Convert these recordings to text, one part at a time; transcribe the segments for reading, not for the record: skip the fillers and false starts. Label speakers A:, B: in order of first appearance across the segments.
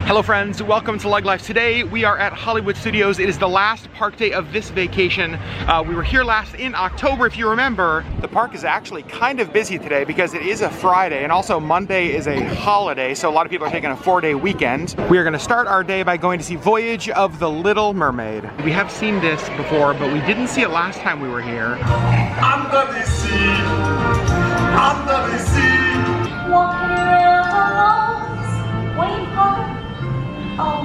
A: Hello friends, welcome to LeggLife. Today we are at Hollywood Studios. It is the last park day of this vacation. We were here last in October, if you remember. The park is actually kind of busy today because it is a Friday, and also Monday is a holiday, so a lot of people are taking a 4-day weekend. We are going to start our day by going to see Voyage of the Little Mermaid. We have seen this before, but we didn't see it last time we were here.
B: Under the sea, under the sea.
C: Walking around the Wayne Park. Oh,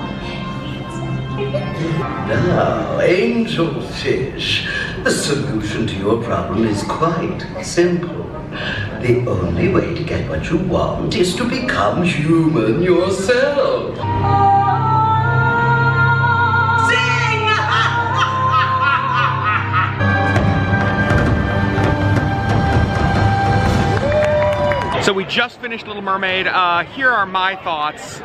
D: Now, angel fish, the solution to your problem is quite simple. The only way to get what you want is to become human yourself. Sing!
A: So we just finished Little Mermaid. Here are my thoughts.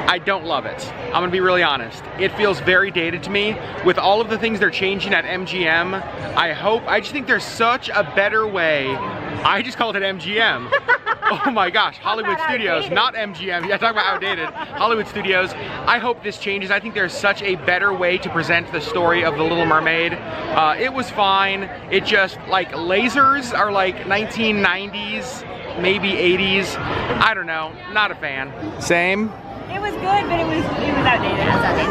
A: I don't love it. I'm gonna be really honest. It feels very dated to me. With all of the things they're changing at MGM, I just think there's such a better way. I just called it MGM. Oh my gosh, Hollywood Studios, outdated. Not MGM. Yeah, talk about outdated. Hollywood Studios. I hope this changes. I think there's such a better way to present the story of The Little Mermaid. It was fine. It just, like, lasers are like 1990s, maybe 80s. I don't know, not a fan. Same?
C: it was good, but it was outdated.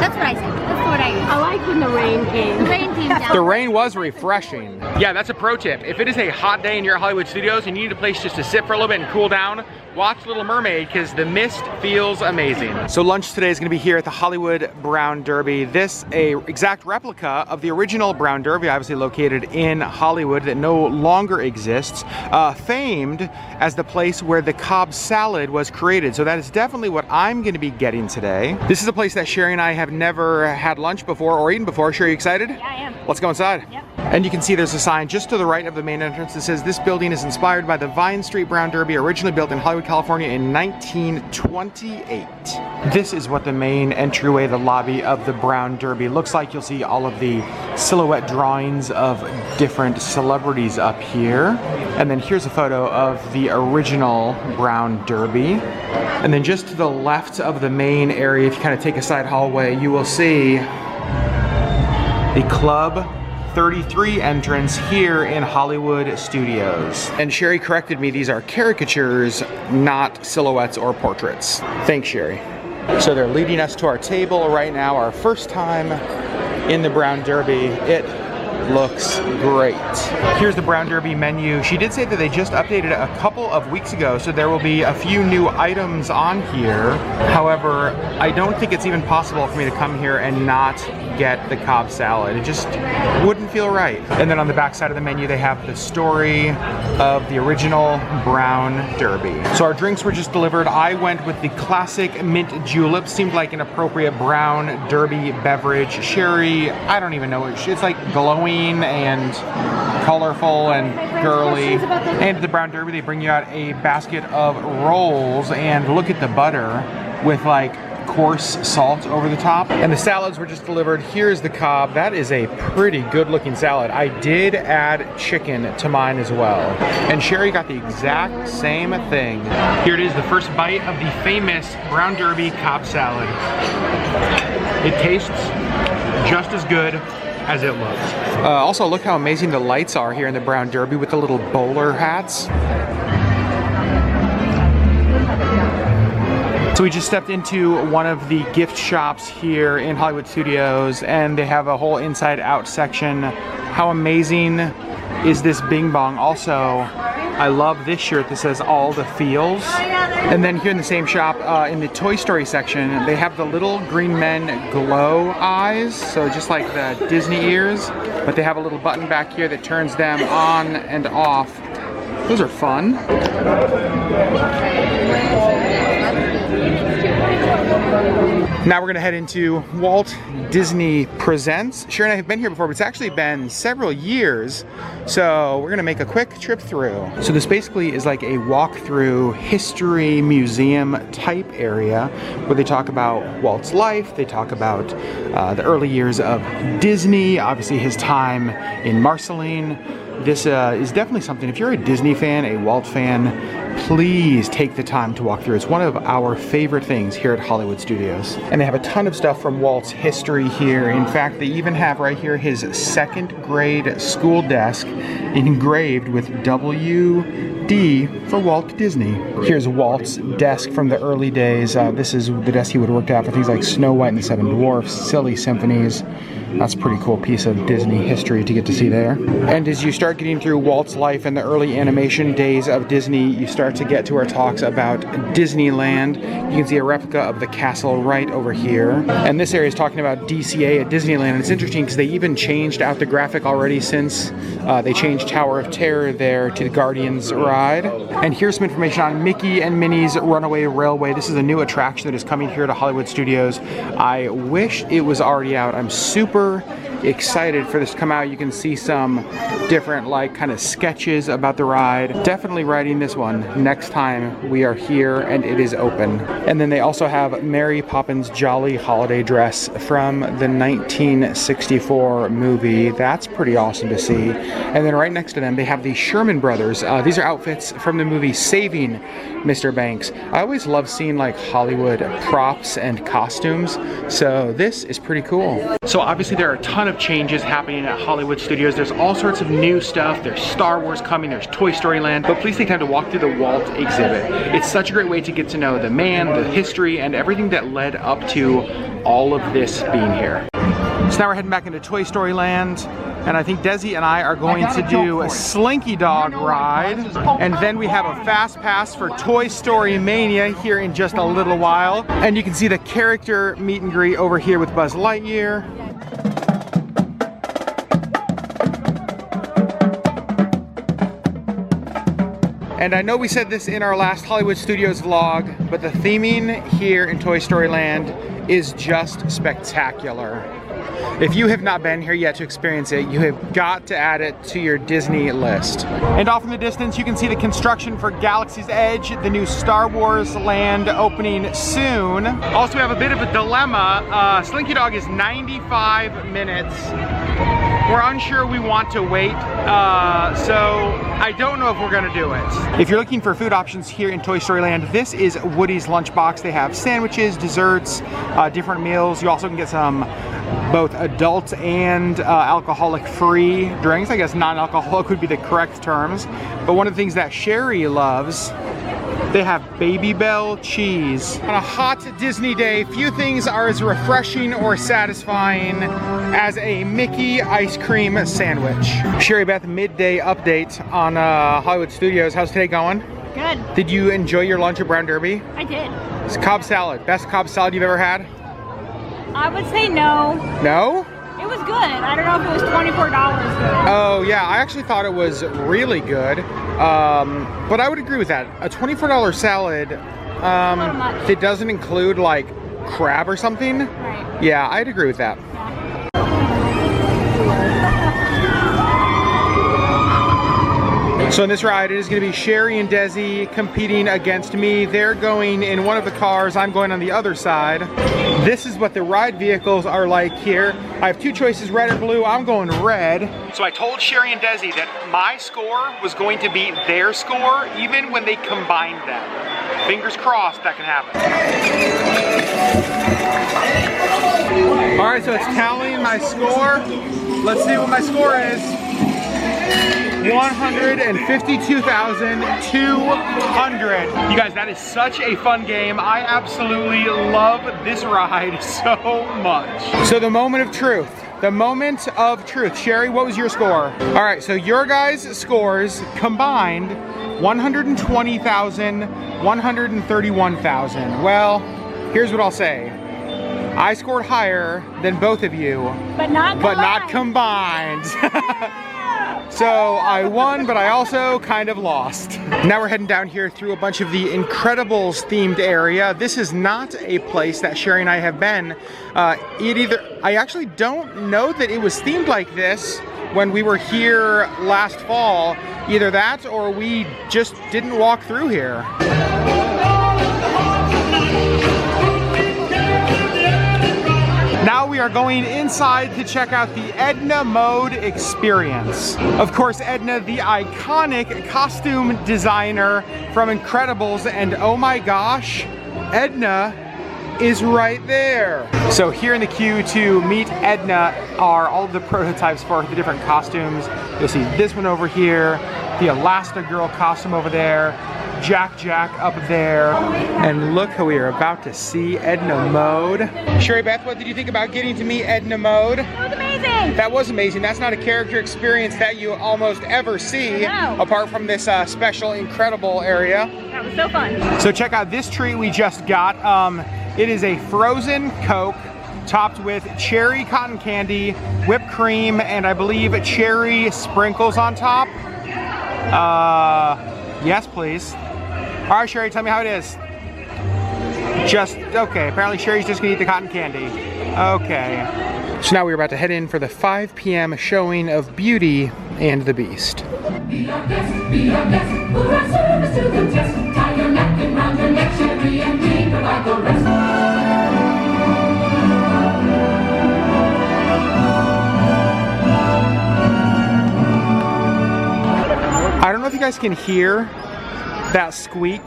E: That's what I said. That's what I used.
F: I like when the rain came.
E: The rain came down.
A: The rain was refreshing. Yeah, that's a pro tip. If it is a hot day and you're at Hollywood Studios and you need a place just to sit for a little bit and cool down, watch Little Mermaid because the mist feels amazing. So lunch today is going to be here at the Hollywood Brown Derby. This a exact replica of the original Brown Derby, obviously located in Hollywood, that no longer exists, famed as the place where the Cobb Salad was created. So that is definitely what I'm going to be getting today. This is a place that Sherri and I have never had lunch before or eaten before. Sherri, you excited?
C: Yeah, I am.
A: Let's go inside.
C: Yep.
A: And you can see there's a sign just to the right of the main entrance that says this building is inspired by the Vine Street Brown Derby, originally built in Hollywood, California in 1928. This is what the main entryway, the lobby of the Brown Derby looks like. You'll see all of the silhouette drawings of different celebrities up here. And then here's a photo of the original Brown Derby. And then just to the left of the main area, if you kind of take a side hallway, you will see the Club 33 entrance here in Hollywood Studios. And Sherri corrected me, these are caricatures, not silhouettes or portraits. Thanks, Sherri. So they're leading us to our table right now, our first time in the Brown Derby. It looks great. Here's the Brown Derby menu. She did say that they just updated it a couple of weeks ago, so there will be a few new items on here. However, I don't think it's even possible for me to come here and not get the Cobb Salad. It just wouldn't feel right. And then on the back side of the menu, they have the story of the original Brown Derby. So our drinks were just delivered. I went with the classic mint julep. Seemed like an appropriate Brown Derby beverage. Sherri, I don't even know what it's like, glowing and colorful and girly. And at the Brown Derby, they bring you out a basket of rolls, and look at the butter with like coarse salt over the top. And the salads were just delivered. Here's the Cobb. That is a pretty good looking salad. I did add chicken to mine as well. And Sherri got the exact same thing. Here it is, the first bite of the famous Brown Derby Cobb Salad. It tastes just as good as it looked. Also, look how amazing the lights are here in the Brown Derby with the little bowler hats. So we just stepped into one of the gift shops here in Hollywood Studios, and they have a whole inside out section. How amazing is this Bing Bong? Also, I love this shirt that says all the feels. And then here in the same shop, in the Toy Story section, they have the little green men glow eyes, so just like the Disney ears, but they have a little button back here that turns them on and off. Those are fun. Now we're gonna head into Walt Disney Presents. Sherri and I have been here before, but it's actually been several years, so we're gonna make a quick trip through. So this basically is like a walk-through history museum type area where they talk about Walt's life, they talk about the early years of Disney, obviously his time in Marceline. This is definitely something, if you're a Disney fan, a Walt fan, please take the time to walk through. It's one of our favorite things here at Hollywood Studios. And they have a ton of stuff from Walt's history here. In fact, they even have right here his 2nd grade school desk engraved with WD for Walt Disney. Here's Walt's desk from the early days. This is the desk he would have worked out for things like Snow White and the Seven Dwarfs, Silly Symphonies. That's a pretty cool piece of Disney history to get to see there. And as you start getting through Walt's life and the early animation days of Disney, you start to get to our talks about Disneyland. You can see a replica of the castle right over here. And this area is talking about DCA at Disneyland. And it's interesting because they even changed out the graphic already since they changed Tower of Terror there to the Guardians ride. And here's some information on Mickey and Minnie's Runaway Railway. This is a new attraction that is coming here to Hollywood Studios. I wish it was already out. I'm super excited for this to come out. You can see some different like kind of sketches about the ride. Definitely riding this one next time we are here and it is open. And then they also have Mary Poppins' Jolly Holiday Dress from the 1964 movie. That's pretty awesome to see. And then right next to them they have the Sherman Brothers. These are outfits from the movie Saving Mr. Banks. I always love seeing like Hollywood props and costumes, so this is pretty cool. So obviously there are a ton of changes happening at Hollywood Studios. There's all sorts of new stuff. There's Star Wars coming, there's Toy Story Land, but please take time to walk through the Walt exhibit. It's such a great way to get to know the man, the history, and everything that led up to all of this being here. So now we're heading back into Toy Story Land, and I think Desi and I are going to do a Slinky Dog ride, and then we have a fast pass for Toy Story Mania here in just a little while. And you can see the character meet and greet over here with Buzz Lightyear. And I know we said this in our last Hollywood Studios vlog, but the theming here in Toy Story Land is just spectacular. If you have not been here yet to experience it, you have got to add it to your Disney list. And off in the distance, you can see the construction for Galaxy's Edge, the new Star Wars land opening soon. Also, we have a bit of a dilemma. Slinky Dog is 95 minutes. We're unsure we want to wait, so I don't know if we're gonna do it. If you're looking for food options here in Toy Story Land, this is Woody's Lunchbox. They have sandwiches, desserts, different meals. You also can get some both adult and alcoholic-free drinks. I guess non-alcoholic would be the correct terms. But one of the things that Sherri loves, they have Baby Bell cheese. On a hot Disney day, few things are as refreshing or satisfying as a Mickey ice cream sandwich. Sherri Beth, midday update on Hollywood Studios. How's today going?
C: Good.
A: Did you enjoy your lunch at Brown Derby?
C: I did.
A: It's Cobb Salad. Best Cobb Salad you've ever had?
C: I would say no.
A: No?
C: It was good. I don't know if it was $24 good.
A: Oh yeah, I actually thought it was really good. But I would agree with that. A $24 salad,
C: much.
A: it doesn't include like crab or something.
C: Right.
A: Yeah, I'd agree with that. So in this ride, it is going to be Sherri and Desi competing against me. They're going in one of the cars, I'm going on the other side. This is what the ride vehicles are like here. I have two choices, red or blue. I'm going red. So I told Sherri and Desi that my score was going to beat their score even when they combined them. Fingers crossed that can happen. All right, so it's tallying my score. Let's see what my score is. 152,200. You guys, that is such a fun game. I absolutely love this ride so much. So the moment of truth. The moment of truth. Sherri, what was your score? All right, so your guys' scores combined 120,000, 131,000. Well, here's what I'll say. I scored higher than both of you,
C: But not
A: combined. So I won, but I also kind of lost. Now we're heading down here through a bunch of the Incredibles themed area. This is not a place that Sherri and I have been. I actually don't know that it was themed like this when we were here last fall. Either that or we just didn't walk through here. Now we are going inside to check out the Edna Mode experience. Of course, Edna, the iconic costume designer from Incredibles, and oh my gosh, Edna is right there. So here in the queue to meet Edna are all of the prototypes for the different costumes. You'll see this one over here, the Elastigirl costume over there, Jack up there, and look who we are about to see, Edna Mode. Sherri Beth, what did you think about getting to meet Edna Mode?
C: It was amazing.
A: That was amazing. That's not a character experience that you almost ever see,
C: No.
A: apart from this special Incredible area.
C: That was so fun.
A: So check out this treat we just got. It is a frozen Coke topped with cherry cotton candy, whipped cream, and I believe cherry sprinkles on top. Yes, please. All right, Sherri, tell me how it is. Just, okay, apparently Sherri's just gonna eat the cotton candy. Okay. So now we're about to head in for the 5 p.m. showing of Beauty and the Beast.
F: Be our guest, put our service to the test. Tie your napkin round your neck, Sherri, and we provide the rest.
A: I don't know if you guys can hear that squeak,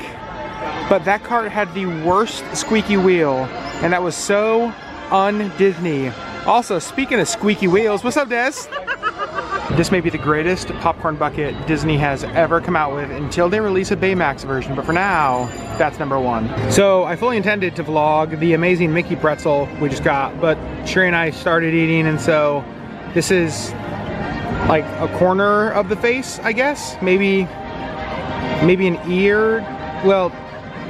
A: but that cart had the worst squeaky wheel, and that was so un-Disney. Also, speaking of squeaky wheels, what's up, Des? This may be the greatest popcorn bucket Disney has ever come out with until they release a Baymax version, but for now, that's #1. So I fully intended to vlog the amazing Mickey pretzel we just got, but Sherri and I started eating, and so this is like a corner of the face, I guess. Maybe an ear. Well,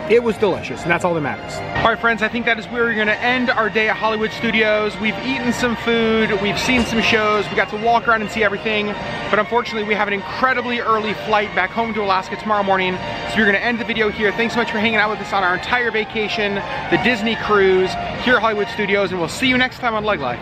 A: it was delicious, and that's all that matters. All right, friends, I think that is where we're gonna end our day at Hollywood Studios. We've eaten some food, we've seen some shows, we got to walk around and see everything, but unfortunately we have an incredibly early flight back home to Alaska tomorrow morning, so we're gonna end the video here. Thanks so much for hanging out with us on our entire vacation, the Disney cruise, here at Hollywood Studios, and we'll see you next time on LeggLife.